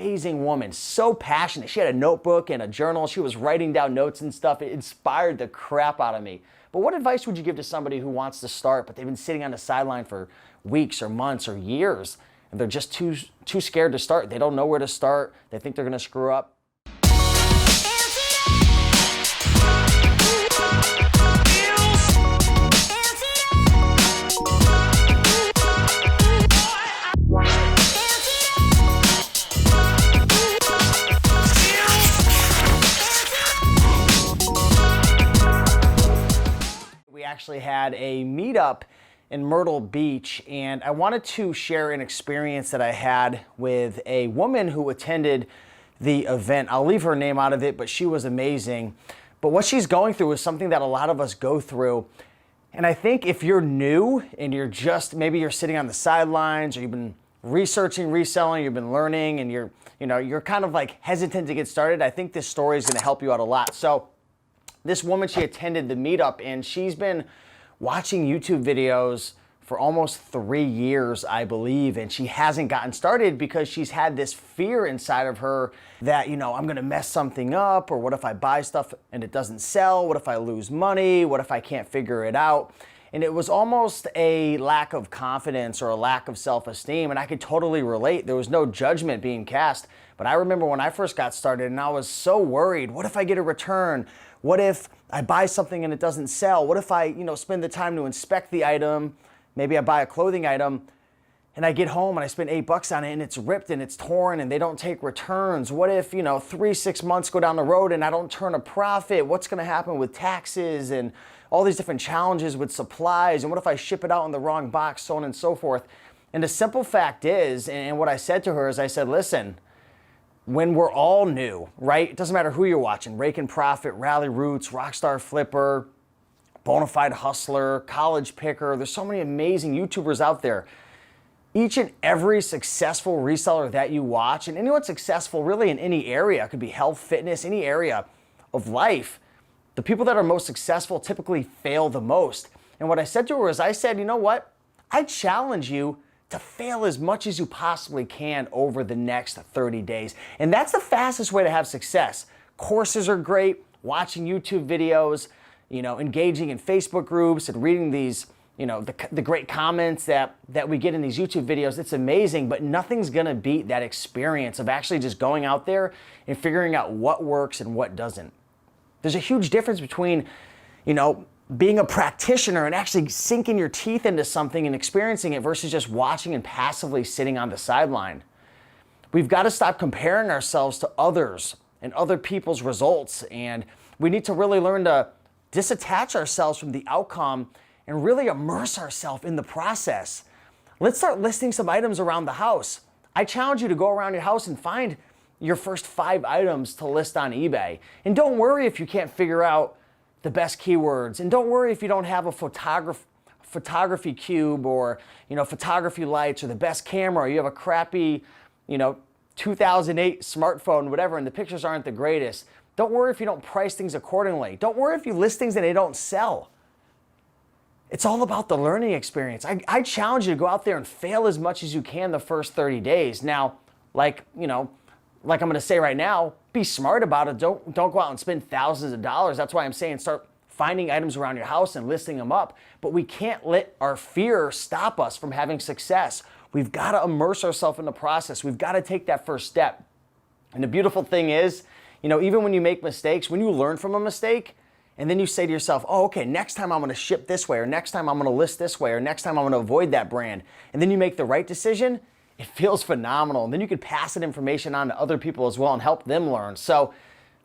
amazing woman, so passionate. She had a notebook and a journal. She was writing down notes and stuff. It inspired the crap out of me. But what advice would you give to somebody who wants to start, but they've been sitting on the sideline for weeks or months or years, and they're just too scared to start? They don't know where to start. They think they're going to screw up. We actually had a meetup in Myrtle Beach, and I wanted to share an experience that I had with a woman who attended the event. I'll leave her name out of it, but she was amazing. But what she's going through is something that a lot of us go through. And I think if you're new and maybe you're sitting on the sidelines, or you've been researching reselling, you've been learning, and you're kind of like hesitant to get started, I think this story is going to help you out a lot. So this woman, she attended the meetup, and she's been watching YouTube videos for almost 3 years, I believe, and she hasn't gotten started because she's had this fear inside of her that, I'm gonna mess something up, or what if I buy stuff and it doesn't sell? What if I lose money? What if I can't figure it out? And it was almost a lack of confidence or a lack of self-esteem, and I could totally relate. There was no judgment being cast, but I remember when I first got started and I was so worried. What if I get a return? What if I buy something and it doesn't sell? What if I, spend the time to inspect the item? Maybe I buy a clothing item and I get home and I spend $8 on it and it's ripped and it's torn and they don't take returns. What if, 3-6 months go down the road and I don't turn a profit? What's gonna happen with taxes and all these different challenges with supplies? And what if I ship it out in the wrong box, so on and so forth? And the simple fact is, and what I said to her is, I said, listen, when we're all new, right? It doesn't matter who you're watching, Rake and Profit, Rally Roots, Rockstar Flipper, Bonafide Hustler, College Picker. There's so many amazing YouTubers out there. Each and every successful reseller that you watch, and anyone successful really in any area, it could be health, fitness, any area of life, the people that are most successful typically fail the most. And what I said to her is, I said, you know what? I challenge you to fail as much as you possibly can over the next 30 days. And that's the fastest way to have success. Courses are great, watching YouTube videos, engaging in Facebook groups and reading these, the great comments that we get in these YouTube videos. It's amazing, but nothing's gonna beat that experience of actually just going out there and figuring out what works and what doesn't. There's a huge difference between, being a practitioner and actually sinking your teeth into something and experiencing it versus just watching and passively sitting on the sideline. We've got to stop comparing ourselves to others and other people's results, and we need to really learn to disattach ourselves from the outcome and really immerse ourselves in the process. Let's start listing some items around the house. I challenge you to go around your house and find your first 5 items to list on eBay. And don't worry if you can't figure out the best keywords. And don't worry if you don't have a photography cube or, photography lights or the best camera, or you have a crappy, 2008 smartphone, whatever, and the pictures aren't the greatest. Don't worry if you don't price things accordingly. Don't worry if you list things and they don't sell. It's all about the learning experience. I challenge you to go out there and fail as much as you can the first 30 days. Now, like I'm gonna say right now, be smart about it. Don't go out and spend thousands of dollars. That's why I'm saying start finding items around your house and listing them up. But we can't let our fear stop us from having success. We've gotta immerse ourselves in the process. We've gotta take that first step. And the beautiful thing is, even when you make mistakes, when you learn from a mistake, and then you say to yourself, oh, okay, next time I'm gonna ship this way, or next time I'm gonna list this way, or next time I'm gonna avoid that brand, and then you make the right decision, it feels phenomenal. And then you could pass that information on to other people as well and help them learn. So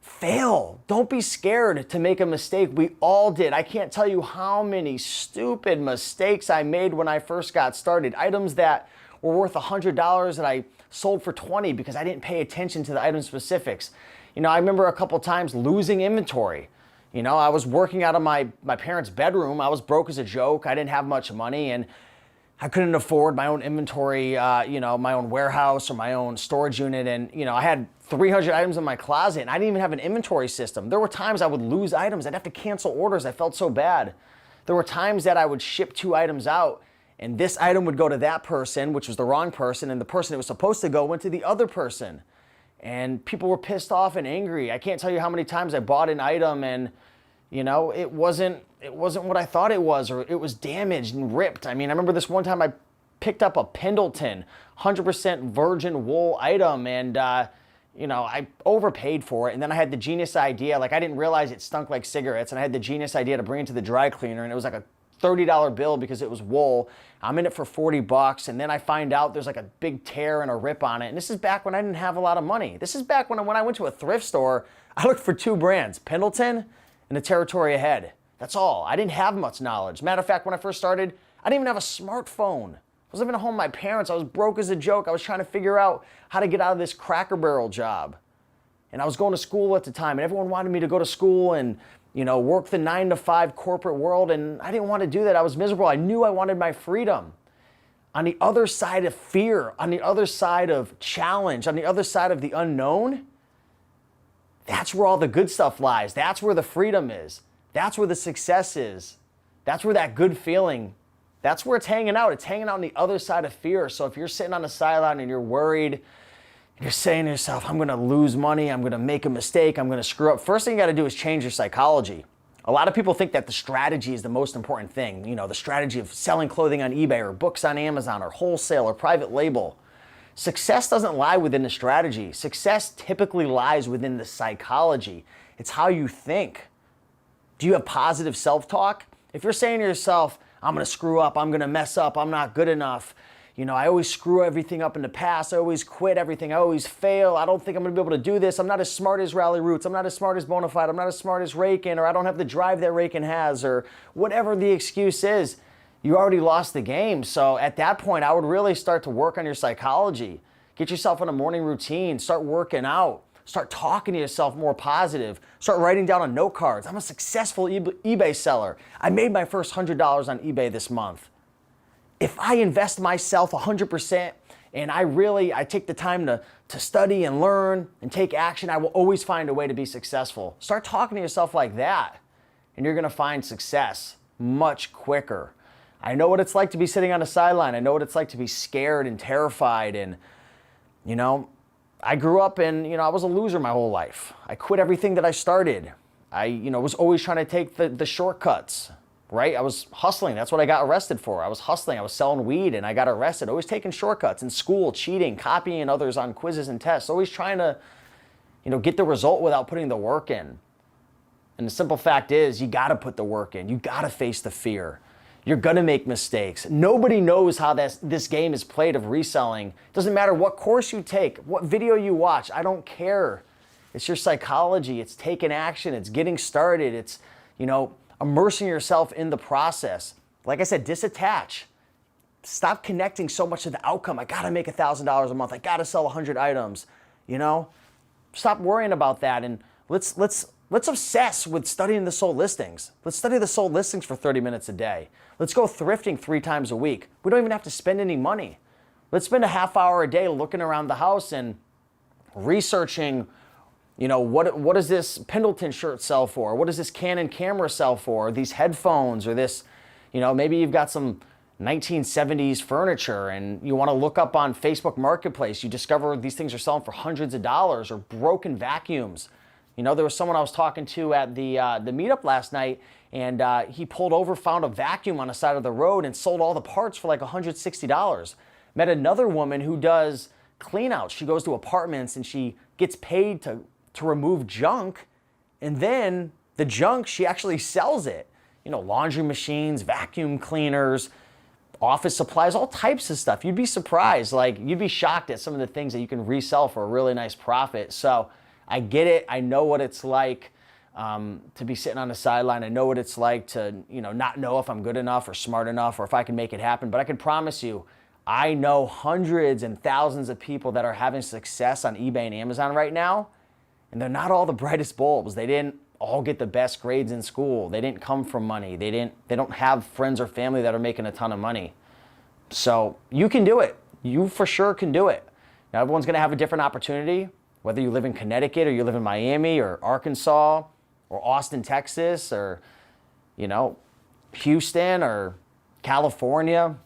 fail. Don't be scared to make a mistake. We all did. I can't tell you how many stupid mistakes I made when I first got started. Items that were worth $100 that I sold for $20 because I didn't pay attention to the item specifics. I remember a couple times losing inventory. I was working out of my parents' bedroom. I was broke as a joke. I didn't have much money, and I couldn't afford my own inventory, my own warehouse or my own storage unit. And, I had 300 items in my closet and I didn't even have an inventory system. There were times I would lose items. I'd have to cancel orders. I felt so bad. There were times that I would ship 2 items out and this item would go to that person, which was the wrong person, and the person it was supposed to go went to the other person. and people were pissed off and angry. I can't tell you how many times I bought an item and, you know, it wasn't what I thought it was, or it was damaged and ripped. I mean, I remember this one time I picked up a Pendleton 100% virgin wool item, and you know, I overpaid for it, and then I had the genius idea, like I didn't realize it stunk like cigarettes, and I had the genius idea to bring it to the dry cleaner, and it was like a $30 bill because it was wool. I'm in it for 40 bucks, and then I find out there's like a big tear and a rip on it, and this is back when I didn't have a lot of money. This is back when I went to a thrift store, I looked for two brands, Pendleton and the Territory Ahead. That's all. I didn't have much knowledge. Matter of fact, when I first started, I didn't even have a smartphone. I was living at home with my parents. I was broke as a joke. I was trying to figure out how to get out of this Cracker Barrel job. And I was going to school at the time, and everyone wanted me to go to school and, you know, work the 9-to-5 corporate world, and I didn't want to do that. I was miserable. I knew I wanted my freedom. On the other side of fear, on the other side of challenge, on the other side of the unknown, that's where all the good stuff lies. That's where the freedom is. That's where the success is. That's where that good feeling, that's where it's hanging out. It's hanging out on the other side of fear. So if you're sitting on the sideline and you're worried, and you're saying to yourself, I'm going to lose money, I'm going to make a mistake, I'm going to screw up, first thing you got to do is change your psychology. A lot of people think that the strategy is the most important thing. You know, the strategy of selling clothing on eBay or books on Amazon or wholesale or private label. Success doesn't lie within the strategy. Success typically lies within the psychology. It's how you think. Do you have positive self-talk? If you're saying to yourself, I'm going to screw up, I'm going to mess up, I'm not good enough, you know, I always screw everything up in the past, I always quit everything, I always fail, I don't think I'm going to be able to do this, I'm not as smart as Rally Roots, I'm not as smart as Bonafide, I'm not as smart as Rakin, or I don't have the drive that Rakin has, or whatever the excuse is, you already lost the game. So at that point, I would really start to work on your psychology. Get yourself on a morning routine, start working out, start talking to yourself more positive, start writing down on note cards. I'm a successful eBay seller. I made my first $100 on eBay this month. If I invest myself 100% and I take the time to study and learn and take action, I will always find a way to be successful. Start talking to yourself like that, and you're gonna find success much quicker. I know what it's like to be sitting on the sideline. I know what it's like to be scared and terrified, and, you know, I grew up and, you know, I was a loser my whole life. I quit everything that I started. I, you know, was always trying to take the shortcuts, right? I was hustling. That's what I got arrested for. I was hustling. I was selling weed and I got arrested. Always taking shortcuts in school, cheating, copying others on quizzes and tests. Always trying to, you know, get the result without putting the work in. And the simple fact is, you got to put the work in. You got to face the fear. You're going to make mistakes. Nobody knows how this game is played of reselling. Doesn't matter what course you take, what video you watch. I don't care. It's your psychology. It's taking action. It's getting started. It's, you know, immersing yourself in the process. Like I said, disattach. Stop connecting so much to the outcome. I got to make $1,000 a month. I got to sell 100 items. You know, stop worrying about that, and let's obsess with studying the sold listings. Let's study the sold listings for 30 minutes a day. Let's go thrifting 3 times a week. We don't even have to spend any money. Let's spend a half hour a day looking around the house and researching, you know, what does this Pendleton shirt sell for? What does this Canon camera sell for? Or these headphones, or this, you know, maybe you've got some 1970s furniture and you want to look up on Facebook Marketplace. You discover these things are selling for hundreds of dollars, or broken vacuums. You know, there was someone I was talking to at the meetup last night, and he pulled over, found a vacuum on the side of the road, and sold all the parts for like $160. Met another woman who does clean outs. She goes to apartments and she gets paid to remove junk, and then the junk, she actually sells it. You know, laundry machines, vacuum cleaners, office supplies, all types of stuff. You'd be surprised. Like, you'd be shocked at some of the things that you can resell for a really nice profit. So I get it. I know what it's like to be sitting on the sideline. I know what it's like to, you know, not know if I'm good enough or smart enough or if I can make it happen. But I can promise you, I know hundreds and thousands of people that are having success on eBay and Amazon right now, and they're not all the brightest bulbs. They didn't all get the best grades in school. They didn't come from money. They don't have friends or family that are making a ton of money. So you can do it. You for sure can do it. Now, everyone's going to have a different opportunity. Whether you live in Connecticut or you live in Miami or Arkansas or Austin, Texas, or, you know, Houston or California.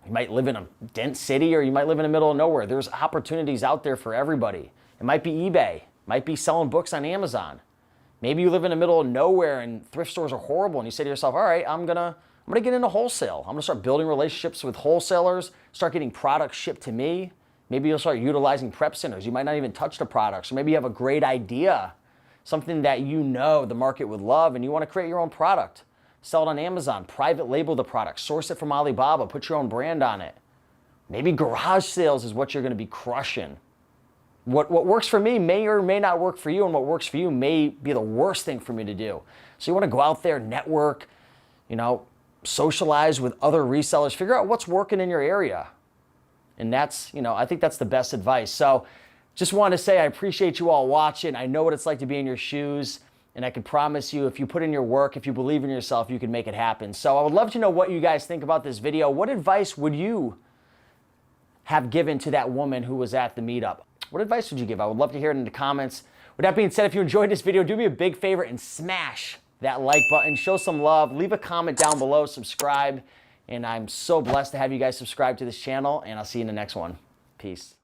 You might live in a dense city or you might live in the middle of nowhere. There's opportunities out there for everybody. It might be eBay. It might be selling books on Amazon. Maybe you live in the middle of nowhere and thrift stores are horrible and you say to yourself, all right, I'm gonna get into wholesale. I'm gonna start building relationships with wholesalers, start getting products shipped to me. Maybe you'll start utilizing prep centers. You might not even touch the products. Or maybe you have a great idea, something that you know the market would love, and you want to create your own product. Sell it on Amazon, private label the product, source it from Alibaba, put your own brand on it. Maybe garage sales is what you're going to be crushing. What works for me may or may not work for you, and what works for you may be the worst thing for me to do. So you want to go out there, network, socialize with other resellers, figure out what's working in your area. And that's, I think that's the best advice. So just want to say I appreciate you all watching. I know what it's like to be in your shoes, and I can promise you if you put in your work, if you believe in yourself, you can make it happen. So I would love to know what you guys think about this video. What advice would you have given to that woman who was at the meetup? What advice would you give? I would love to hear it in the comments. With that being said, if you enjoyed this video, do me a big favor and smash that like button. Show some love. Leave a comment down below. Subscribe. And I'm so blessed to have you guys subscribe to this channel, and I'll see you in the next one. Peace.